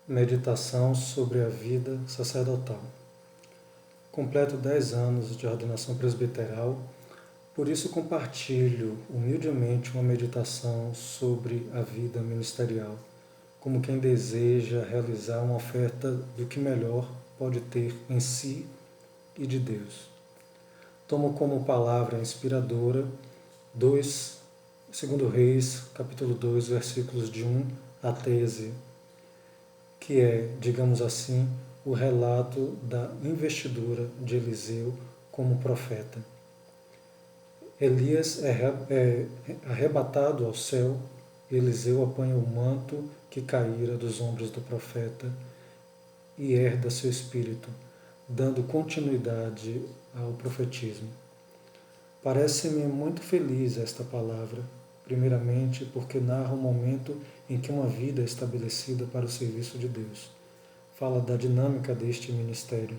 Meditação sobre a vida sacerdotal. Completo 10 anos de ordenação presbiteral, por isso compartilho humildemente uma meditação sobre a vida ministerial, como quem deseja realizar uma oferta do que melhor pode ter em si e de Deus. Tomo como palavra inspiradora 2 Reis, capítulo 2, versículos de 1 a 13, que é, digamos assim, o relato da investidura de Eliseu como profeta. Elias é arrebatado ao céu e Eliseu apanha o manto que caíra dos ombros do profeta e herda seu espírito, dando continuidade ao profetismo. Parece-me muito feliz esta palavra, primeiramente porque narra o momento em que uma vida é estabelecida para o serviço de Deus. Fala da dinâmica deste ministério.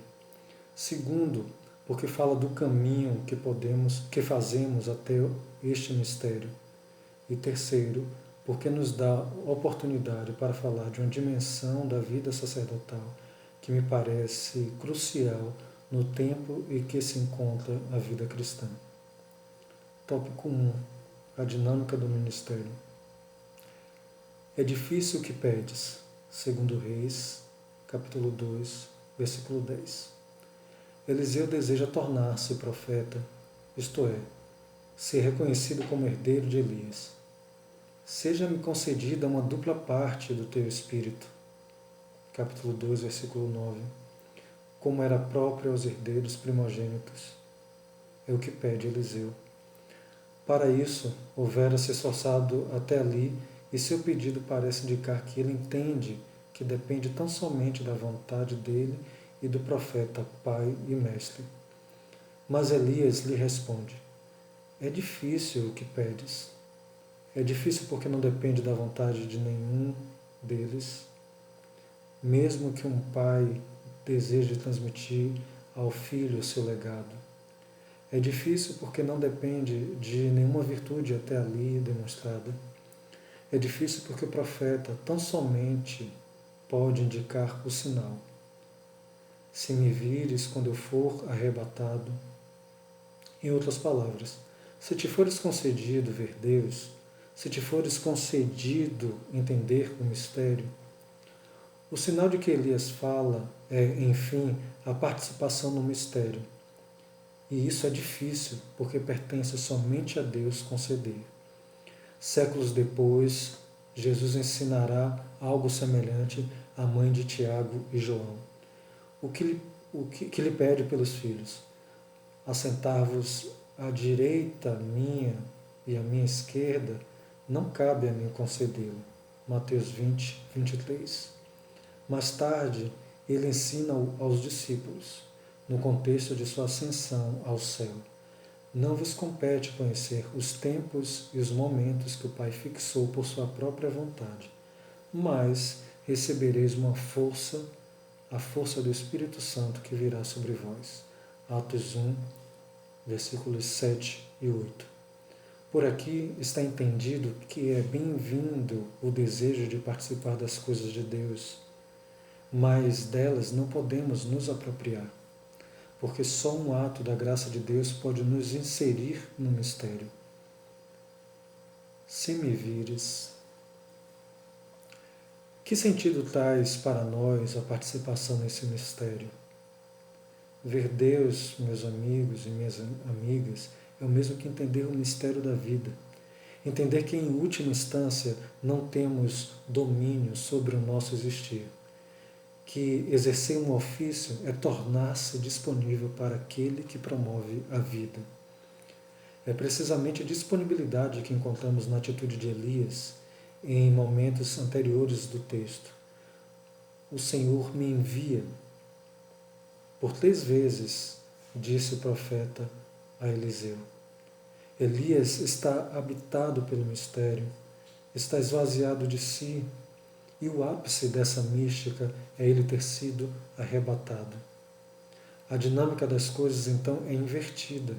Segundo, porque fala do caminho que fazemos até este mistério. E terceiro, porque nos dá oportunidade para falar de uma dimensão da vida sacerdotal que me parece crucial no tempo em que se encontra a vida cristã. Tópico 1. A dinâmica do ministério. É difícil o que pedes, segundo Reis, capítulo 2, versículo 10. Eliseu deseja tornar-se profeta, isto é, ser reconhecido como herdeiro de Elias. Seja-me concedida uma dupla parte do teu espírito, capítulo 2, versículo 9, como era próprio aos herdeiros primogênitos. É o que pede Eliseu. Para isso, houvera se esforçado até ali, e seu pedido parece indicar que ele entende que depende tão somente da vontade dele e do profeta, pai e mestre. Mas Elias lhe responde: é difícil o que pedes. É difícil porque não depende da vontade de nenhum deles, mesmo que um pai deseje transmitir ao filho o seu legado. É difícil porque não depende de nenhuma virtude até ali demonstrada. É difícil porque o profeta tão somente pode indicar o sinal. Se me vires quando eu for arrebatado. Em outras palavras, se te fores concedido ver Deus, se te fores concedido entender o mistério, o sinal de que Elias fala é, enfim, a participação no mistério. E isso é difícil, porque pertence somente a Deus conceder. Séculos depois, Jesus ensinará algo semelhante à mãe de Tiago e João. O que lhe pede pelos filhos? Assentar-vos à direita minha e à minha esquerda, não cabe a mim concedê-lo. Mateus 20, 23. Mais tarde, ele ensina aos discípulos, no contexto de sua ascensão ao céu. Não vos compete conhecer os tempos e os momentos que o Pai fixou por sua própria vontade, mas recebereis uma força, a força do Espírito Santo que virá sobre vós. Atos 1, versículos 7 e 8. Por aqui está entendido que é bem-vindo o desejo de participar das coisas de Deus, mas delas não podemos nos apropriar, porque só um ato da graça de Deus pode nos inserir no mistério. Se me vires. Que sentido traz para nós a participação nesse mistério? Ver Deus, meus amigos e minhas amigas, é o mesmo que entender o mistério da vida. Entender que, em última instância, não temos domínio sobre o nosso existir. Que exercer um ofício é tornar-se disponível para aquele que promove a vida. É precisamente a disponibilidade que encontramos na atitude de Elias em momentos anteriores do texto. O Senhor me envia. Por 3 vezes, disse o profeta a Eliseu. Elias está habitado pelo mistério, está esvaziado de si, e o ápice dessa mística é ele ter sido arrebatado. A dinâmica das coisas, então, é invertida.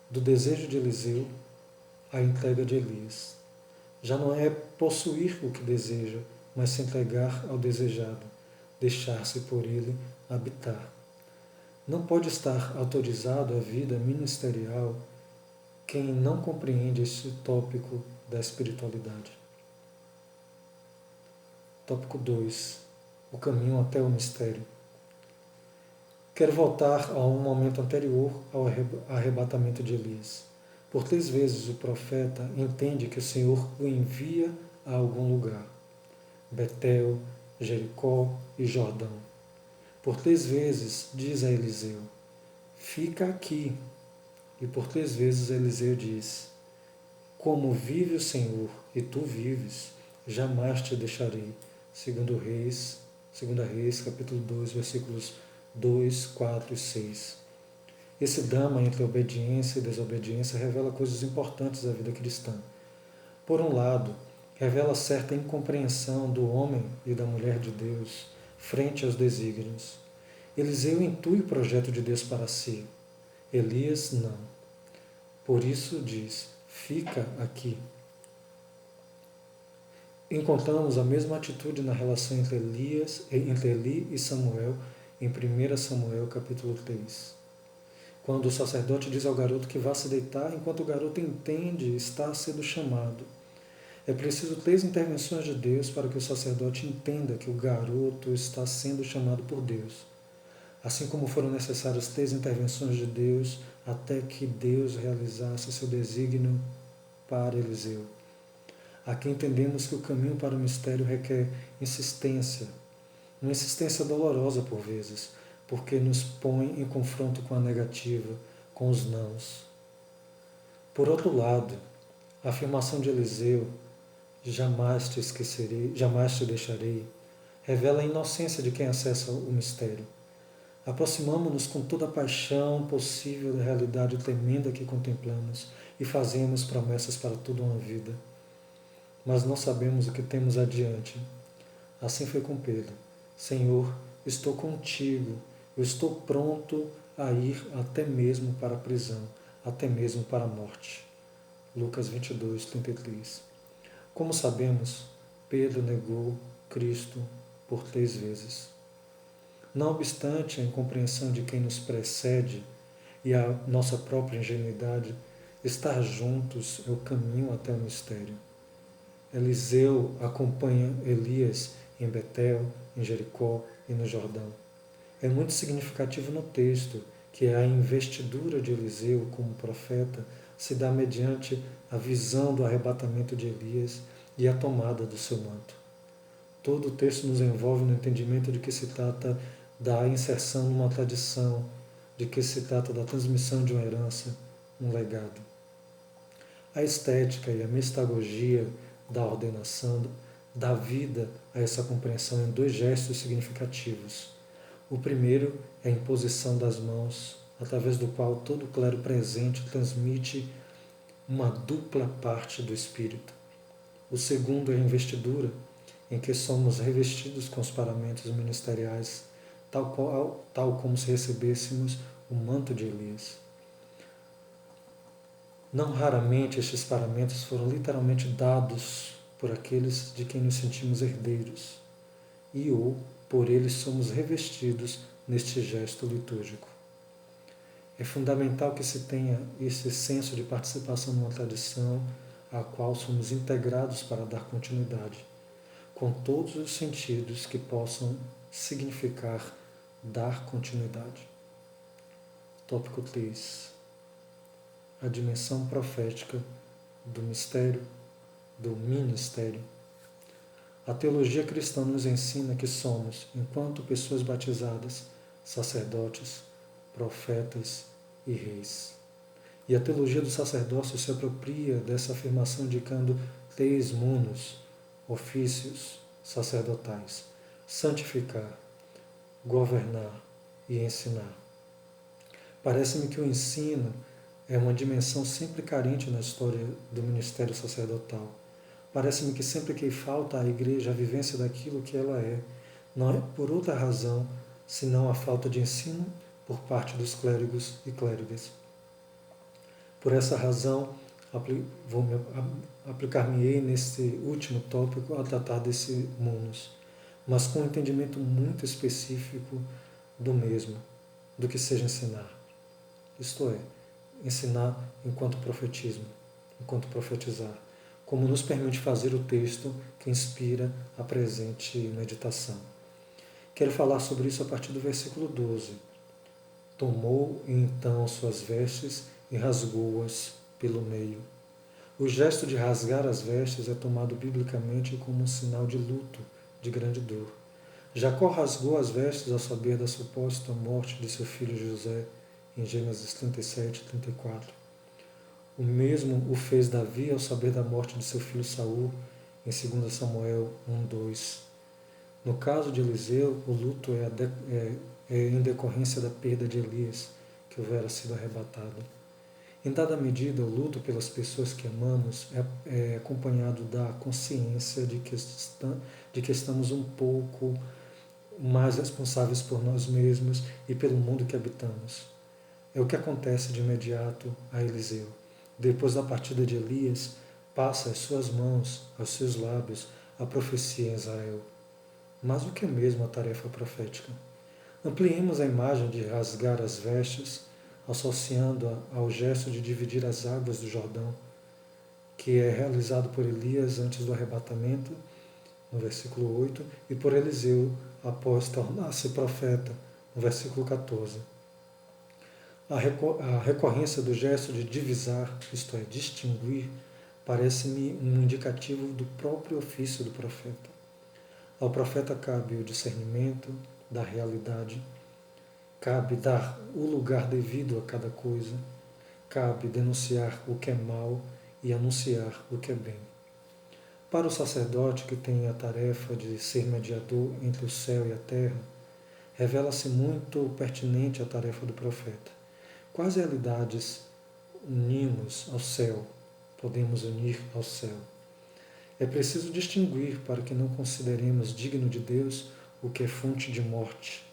Do desejo de Eliseu à entrega de Elias. Já não é possuir o que deseja, mas se entregar ao desejado, deixar-se por ele habitar. Não pode estar autorizado à vida ministerial quem não compreende este tópico da espiritualidade. Tópico 2. O caminho até o mistério. Quero voltar a um momento anterior ao arrebatamento de Elias. Por 3 vezes o profeta entende que o Senhor o envia a algum lugar. Betel, Jericó e Jordão. Por 3 vezes diz a Eliseu, fica aqui. E por 3 vezes Eliseu diz, como vive o Senhor e tu vives, jamais te deixarei. 2 Reis, capítulo 2, versículos 2, 4 e 6. Esse drama entre obediência e desobediência revela coisas importantes da vida cristã. Por um lado, revela certa incompreensão do homem e da mulher de Deus frente aos desígnios. Eliseu intui o projeto de Deus para si. Elias não. Por isso diz, fica aqui. Encontramos a mesma atitude na relação entre Eli e Samuel em 1 Samuel capítulo 3. Quando o sacerdote diz ao garoto que vá se deitar, enquanto o garoto entende estar sendo chamado. É preciso 3 intervenções de Deus para que o sacerdote entenda que o garoto está sendo chamado por Deus. Assim como foram necessárias 3 intervenções de Deus até que Deus realizasse seu desígnio para Eliseu. Aqui entendemos que o caminho para o mistério requer insistência, uma insistência dolorosa por vezes, porque nos põe em confronto com a negativa, com os nãos. Por outro lado, a afirmação de Eliseu, jamais te esquecerei, jamais te deixarei, revela a inocência de quem acessa o mistério. Aproximamo-nos com toda a paixão possível da realidade tremenda que contemplamos e fazemos promessas para toda uma vida. Mas não sabemos o que temos adiante. Assim foi com Pedro. Senhor, estou contigo, eu estou pronto a ir até mesmo para a prisão, até mesmo para a morte. Lucas 22, 33. Como sabemos, Pedro negou Cristo por 3 vezes. Não obstante a incompreensão de quem nos precede e a nossa própria ingenuidade, estar juntos é o caminho até o mistério. Eliseu acompanha Elias em Betel, em Jericó e no Jordão. É muito significativo no texto que a investidura de Eliseu como profeta se dá mediante a visão do arrebatamento de Elias e a tomada do seu manto. Todo o texto nos envolve no entendimento de que se trata da inserção numa tradição, de que se trata da transmissão de uma herança, um legado. A estética e a mistagogia da ordenação dá vida a essa compreensão em 2 gestos significativos. O primeiro é a imposição das mãos, através do qual todo o clero presente transmite uma dupla parte do Espírito. O segundo é a investidura, em que somos revestidos com os paramentos ministeriais, tal como se recebêssemos o manto de Elias. Não raramente estes paramentos foram literalmente dados por aqueles de quem nos sentimos herdeiros, ou por eles somos revestidos neste gesto litúrgico. É fundamental que se tenha esse senso de participação numa tradição à qual somos integrados para dar continuidade, com todos os sentidos que possam significar dar continuidade. Tópico 3. A dimensão profética do mistério, do ministério. A teologia cristã nos ensina que somos, enquanto pessoas batizadas, sacerdotes, profetas e reis. E a teologia do sacerdócio se apropria dessa afirmação indicando 3 munus, ofícios sacerdotais: santificar, governar e ensinar. Parece-me que o ensino é uma dimensão sempre carente na história do ministério sacerdotal. Parece-me que sempre que falta à igreja a vivência daquilo que ela é, não é por outra razão, senão a falta de ensino por parte dos clérigos e clérigas. Por essa razão, vou me aplicar-me-ei nesse último tópico a tratar desse munus, mas com um entendimento muito específico do mesmo, do que seja ensinar. Isto é, ensinar enquanto profetismo, enquanto profetizar, como nos permite fazer o texto que inspira a presente meditação. Quero falar sobre isso a partir do versículo 12. Tomou então suas vestes e rasgou-as pelo meio. O gesto de rasgar as vestes é tomado biblicamente como um sinal de luto, de grande dor. Jacó rasgou as vestes ao saber da suposta morte de seu filho José, em Gênesis 37, 34. O mesmo o fez Davi ao saber da morte de seu filho Saul, em 2 Samuel 1:2. No caso de Eliseu, o luto é em decorrência da perda de Elias, que houvera sido arrebatado. Em dada medida, o luto pelas pessoas que amamos é acompanhado da consciência de que estamos um pouco mais responsáveis por nós mesmos e pelo mundo que habitamos. É o que acontece de imediato a Eliseu. Depois da partida de Elias, passa às suas mãos, aos seus lábios, a profecia em Israel. Mas o que é mesmo a tarefa profética? Ampliemos a imagem de rasgar as vestes, associando-a ao gesto de dividir as águas do Jordão, que é realizado por Elias antes do arrebatamento, no versículo 8, e por Eliseu após tornar-se profeta, no versículo 14. A recorrência do gesto de divisar, isto é, distinguir, parece-me um indicativo do próprio ofício do profeta. Ao profeta cabe o discernimento da realidade, cabe dar o lugar devido a cada coisa, cabe denunciar o que é mal e anunciar o que é bem. Para o sacerdote que tem a tarefa de ser mediador entre o céu e a terra, revela-se muito pertinente a tarefa do profeta. Quais realidades unimos ao céu, podemos unir ao céu? É preciso distinguir para que não consideremos digno de Deus o que é fonte de morte.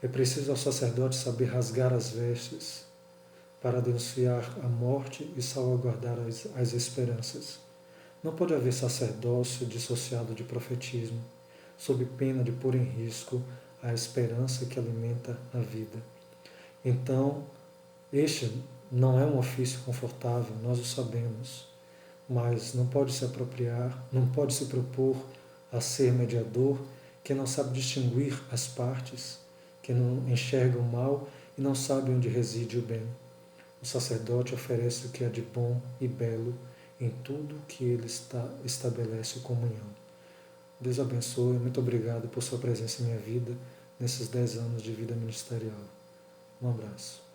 É preciso ao sacerdote saber rasgar as vestes para denunciar a morte e salvaguardar as esperanças. Não pode haver sacerdócio dissociado de profetismo, sob pena de pôr em risco a esperança que alimenta a vida. Então, este não é um ofício confortável, nós o sabemos, mas não pode se apropriar, não pode se propor a ser mediador que não sabe distinguir as partes, que não enxerga o mal e não sabe onde reside o bem. O sacerdote oferece o que há de bom e belo em tudo que ele estabelece comunhão. Deus abençoe, muito obrigado por sua presença em minha vida nesses 10 anos de vida ministerial. Um abraço.